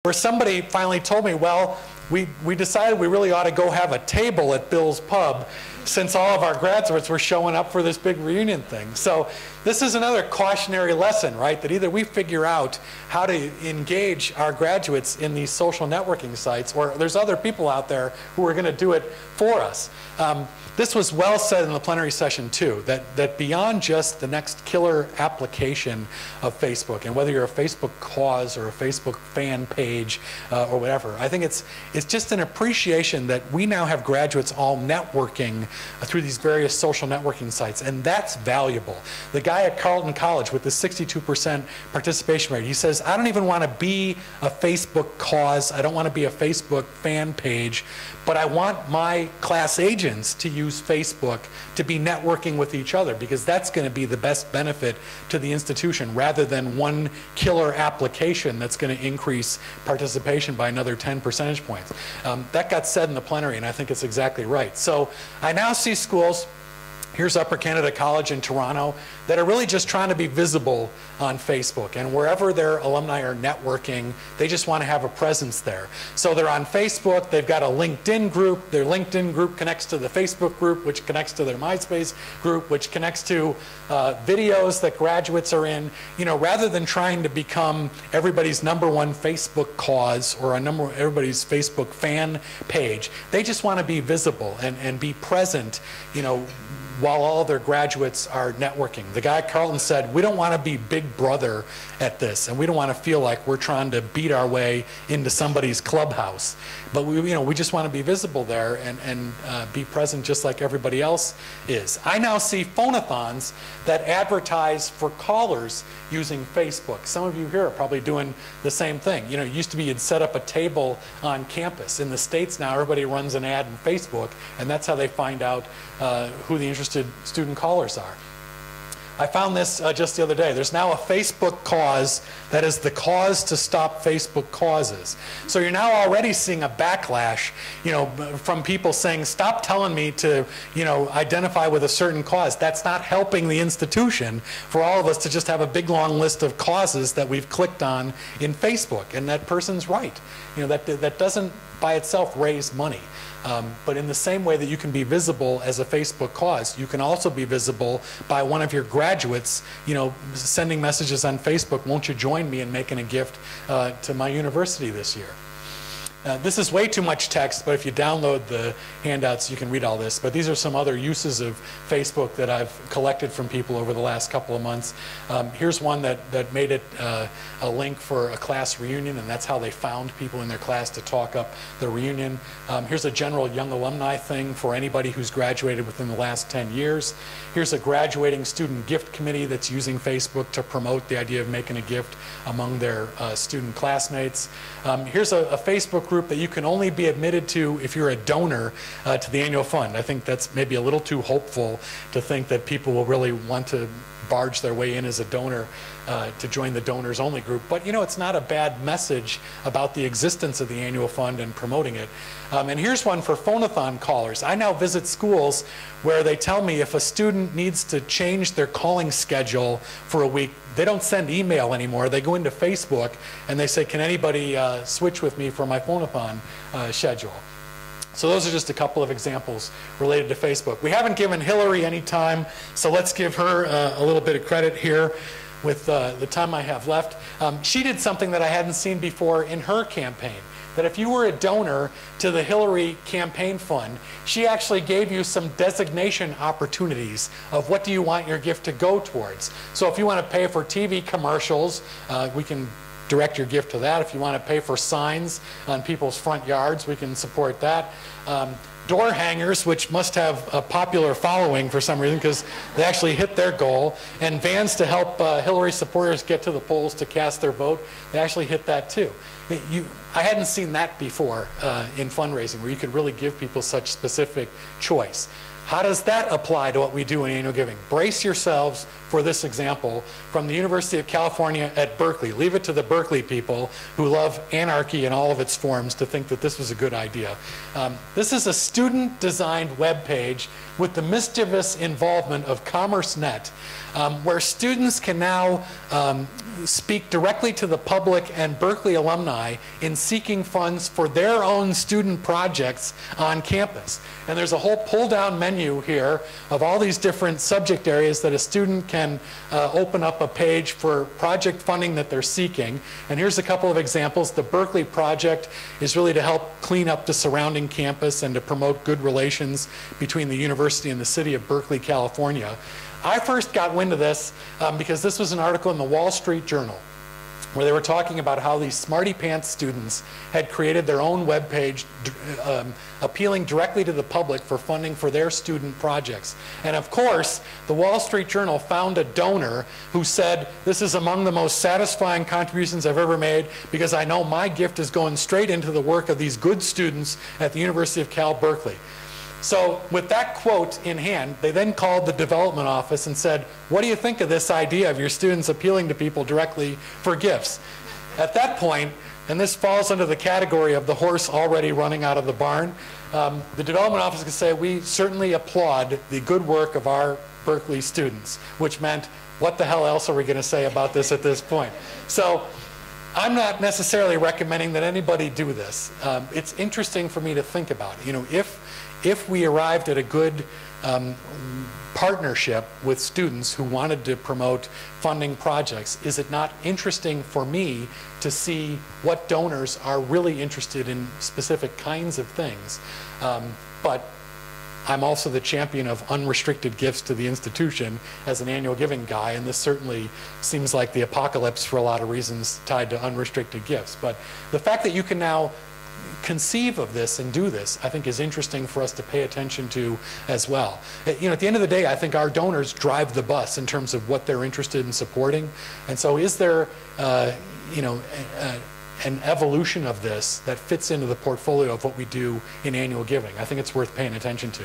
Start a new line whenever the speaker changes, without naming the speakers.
where somebody finally told me, well, we decided we really ought to go have a table at Bill's Pub since all of our graduates were showing up for this big reunion thing. So this is another cautionary lesson, right? That either we figure out how to engage our graduates in these social networking sites, or there's other people out there who are going to do it for us. This was well said in the plenary session too, that beyond just the next killer application of Facebook, and whether you're a Facebook cause or a Facebook fan page or whatever, I think it's just an appreciation that we now have graduates all networking through these various social networking sites, and that's valuable. The guy at Carleton College with the 62% participation rate, he says, I don't even want to be a Facebook cause, I don't want to be a Facebook fan page, but I want my class agents to use Facebook to be networking with each other, because that's going to be the best benefit to the institution, rather than one killer application that's going to increase participation by another 10 percentage points. That got said in the plenary, and I think it's exactly right. So I now see schools, here's Upper Canada College in Toronto, that are really just trying to be visible on Facebook. And wherever their alumni are networking, they just want to have a presence there. So they're on Facebook, they've got a LinkedIn group, their LinkedIn group connects to the Facebook group, which connects to their MySpace group, which connects to videos that graduates are in. You know, rather than trying to become everybody's #1 Facebook cause or everybody's Facebook fan page, they just want to be visible and be present, you know, while all their graduates are networking. The guy at Carleton said, we don't want to be big brother at this, and we don't want to feel like we're trying to beat our way into somebody's clubhouse. But we just want to be visible there and be present just like everybody else is. I now see phone-a-thons that advertise for callers using Facebook. Some of you here are probably doing the same thing. You know, it used to be you'd set up a table on campus. In the States now, everybody runs an ad in Facebook, and that's how they find out who the interested student callers are. I found this just the other day. There's now a Facebook cause that is the cause to stop Facebook causes. So you're now already seeing a backlash, you know, from people saying, stop telling me to, you know, identify with a certain cause. That's not helping the institution for all of us to just have a big long list of causes that we've clicked on in Facebook. And that person's right. You know, that doesn't by itself raise money. But in the same way that you can be visible as a Facebook cause, you can also be visible by one of your graduates, you know, sending messages on Facebook, won't you join me in making a gift to my university this year? This is way too much text, but if you download the handouts, you can read all this. But these are some other uses of Facebook that I've collected from people over the last couple of months. Here's one that made it a link for a class reunion, and that's how they found people in their class to talk up the reunion. Here's a general young alumni thing for anybody who's graduated within the last 10 years. Here's a graduating student gift committee that's using Facebook to promote the idea of making a gift among their student classmates. Here's a Facebook group that you can only be admitted to if you're a donor to the annual fund. I think that's maybe a little too hopeful to think that people will really want to barge their way in as a donor to join the donors only group. But you know, it's not a bad message about the existence of the annual fund and promoting it. And here's one for phone-a-thon callers. I now visit schools where they tell me if a student needs to change their calling schedule for a week, they don't send email anymore. They go into Facebook and they say, can anybody switch with me for my phone-a-thon schedule? So those are just a couple of examples related to Facebook. We haven't given Hillary any time, so let's give her a little bit of credit here with the time I have left. She did something that I hadn't seen before in her campaign, that if you were a donor to the Hillary Campaign Fund, she actually gave you some designation opportunities of what do you want your gift to go towards. So if you want to pay for TV commercials, we can direct your gift to that. If you want to pay for signs on people's front yards, we can support that. Door hangers, which must have a popular following for some reason because they actually hit their goal, and vans to help Hillary supporters get to the polls to cast their vote, they actually hit that too. I hadn't seen that before in fundraising, where you could really give people such specific choice. How does that apply to what we do in annual giving? Brace yourselves for this example from the University of California at Berkeley. Leave it to the Berkeley people who love anarchy in all of its forms to think that this was a good idea. This is a student-designed web page with the mischievous involvement of CommerceNet, where students can now speak directly to the public and Berkeley alumni in seeking funds for their own student projects on campus. And there's a whole pull-down menu here of all these different subject areas that a student can open up a page for project funding that they're seeking. And here's a couple of examples. The Berkeley project is really to help clean up the surrounding campus and to promote good relations between the university and the city of Berkeley, California. I first got wind of this because this was an article in the Wall Street Journal where they were talking about how these Smarty Pants students had created their own web page appealing directly to the public for funding for their student projects. And of course, the Wall Street Journal found a donor who said, "This is among the most satisfying contributions I've ever made because I know my gift is going straight into the work of these good students at the University of Cal Berkeley." So with that quote in hand, they then called the development office and said, "What do you think of this idea of your students appealing to people directly for gifts?" At that point, and this falls under the category of the horse already running out of the barn, the development office could say, "We certainly applaud the good work of our Berkeley students," which meant, what the hell else are we going to say about this at this point? So I'm not necessarily recommending that anybody do this. It's interesting for me to think about. You know, if we arrived at a good partnership with students who wanted to promote funding projects, is it not interesting for me to see what donors are really interested in specific kinds of things? But I'm also the champion of unrestricted gifts to the institution as an annual giving guy, and this certainly seems like the apocalypse for a lot of reasons tied to unrestricted gifts. But the fact that you can now conceive of this and do this, I think, is interesting for us to pay attention to as well. You know, at the end of the day, I think our donors drive the bus in terms of what they're interested in supporting. And so is there, you know, an evolution of this that fits into the portfolio of what we do in annual giving? I think it's worth paying attention to.